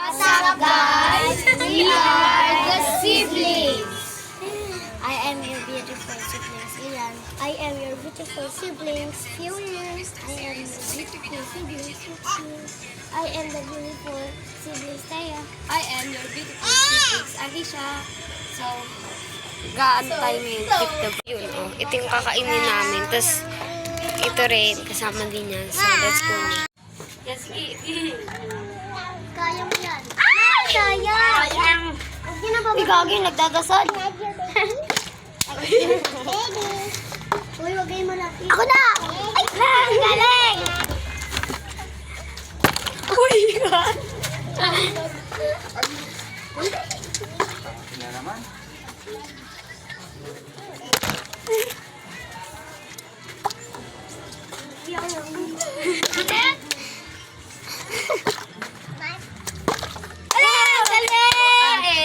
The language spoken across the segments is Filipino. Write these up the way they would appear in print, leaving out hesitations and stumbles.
What's up, guys? We are the siblings. I am your beautiful siblings, Ilan. I am your beautiful siblings, Fiona. I am your beautiful siblings, Suchi. I am the beautiful siblings, Taya. I am your beautiful siblings, Alicia. So, gaantay ngayon. Yun, oh. Ito yung kakainin namin. Tapos, ito rin, kasama din yan. So, let's go na. Yes, sige. Kaya mo yan. Ah! Kaya! Huwag na ba? Ikaw yung nagdadasal. Baby. Uy, wag kayo malapit. Ako na! Ay! Galing! Uy, God!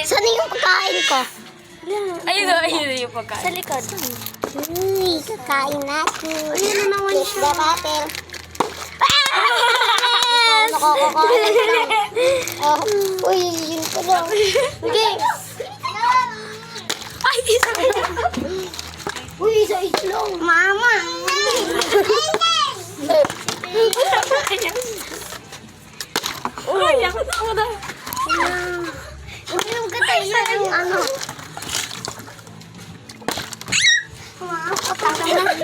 Saan yung pagkain ko? Ayun yung pagkain. Sa likod. Uy, kakain natin. Ayun na naman siya. Isda natin. Nakakakain lang. Uy, yun ko lang. Okay. Ay, isa. Uy, isa lang. Mama. Uy, ako na. Uy, yung katay yung ano. Patay na.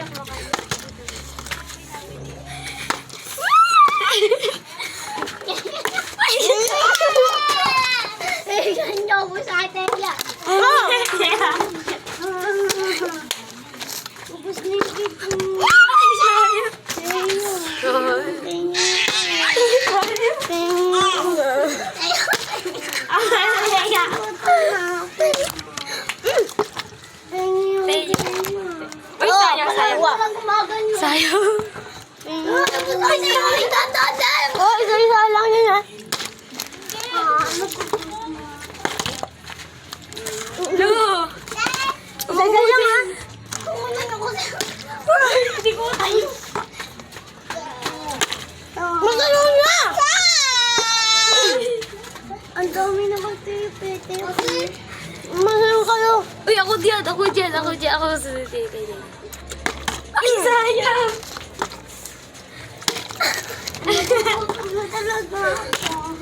Ganyan mo sa atin yan. Ubus na yung dito. Sayang. Ay, isa-isa lang yun ha. No. Isa-isa lang ha. Kumanan ako sa'yo. Hindi ko tayo. Magano na! Ang dami na magtipete. Magano kayo? Uy, ako dyan. Ako susunod kayo. Ay, sayang. Ano talaga ako?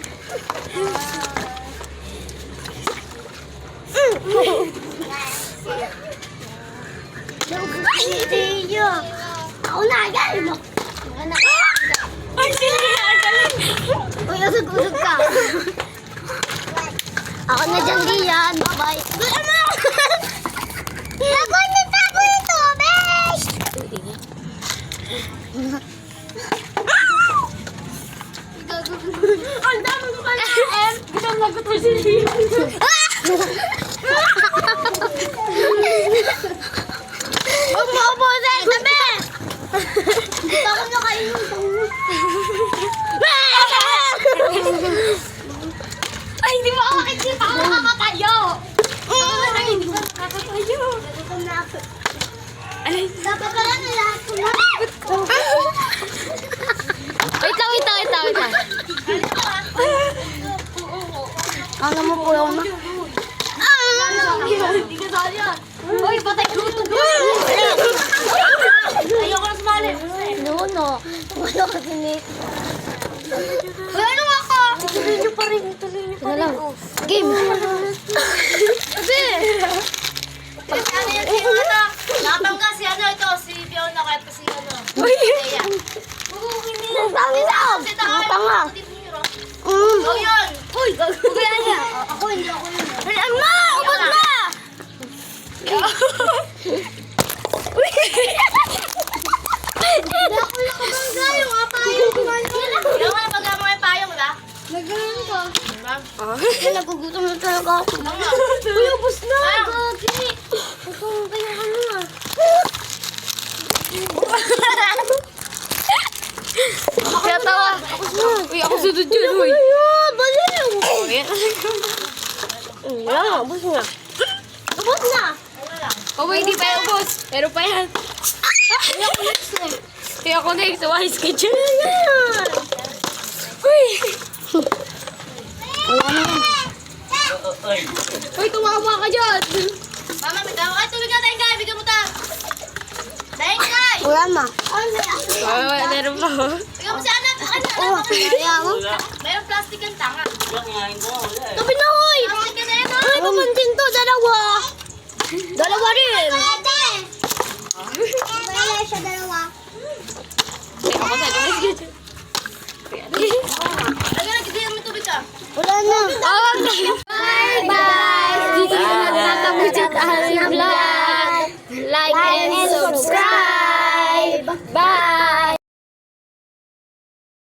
Ay, hindi yun. Ako na, yan mo. Ay, sige. Galing. Uy, usog-usog ka. Ako na dyan, Dian. Bye-bye. Tago yung tubig! Ang dami ko kalain. Biglang lagot mo si Leo. Huwag mo ubusin! Tabi! Baka na kayo Ay, hindi mo ako makikita. Ako nakakatayo. Ay, hindi ko nakakatayo. Gutom na ako. Alay. Dapat pala na lahat ko na. Wait lang. Ano mo po yun? Hindi ka sali yan. Uy, patay gutom. Ayoko na sumali. No. Wala ka dinig. Ano ako? Ituloy niyo pa rin. Game. Sabi. Ano yan si ano? Nakatangga si ano ito. Si Fiona kahit kasi ano. Uy. Ang dami sa ako. Tanga. Oh, yun. Uy, gagawin niya. Ako, hindi ako yun. Ang ma! Ubod na! Uy! Hindi ako nakabangga yung apayong kumain. Kaya nga pag mga payong na. Nagano'n ka. Diba? Nagugutom na talaga ako. Uy, ubos na! Gagi. Ito, kaya ano nga. Kaya tawa. Uy, ako sunod yun, uy. Baliw. Wala, ubos na. Ubus na. Oh, hindi pa yan ubos. Pero pa yan. Kaya ako next, wise ka dyan. Uy! Wala Uy, tumawa ka dyan. Mama, bigyan mo. Ay, tubig na tayo, guys. Bigyan mo ta. Dahil, guys. Wala ma. Meron pa. Bigyan mo si anak. Kaya mo? Mayroong plastic ang tanga. Tabi na, hoy! Plastic ka na yan, Ay, papansin to, dalawa. Dalawa rin. Pwede. Pwede siya dalawa. Ako sa ito. Lagyan na, bigyan mo tubig ka. Wala na. Bye-bye! Dito na nagtatapos yung aming vlog.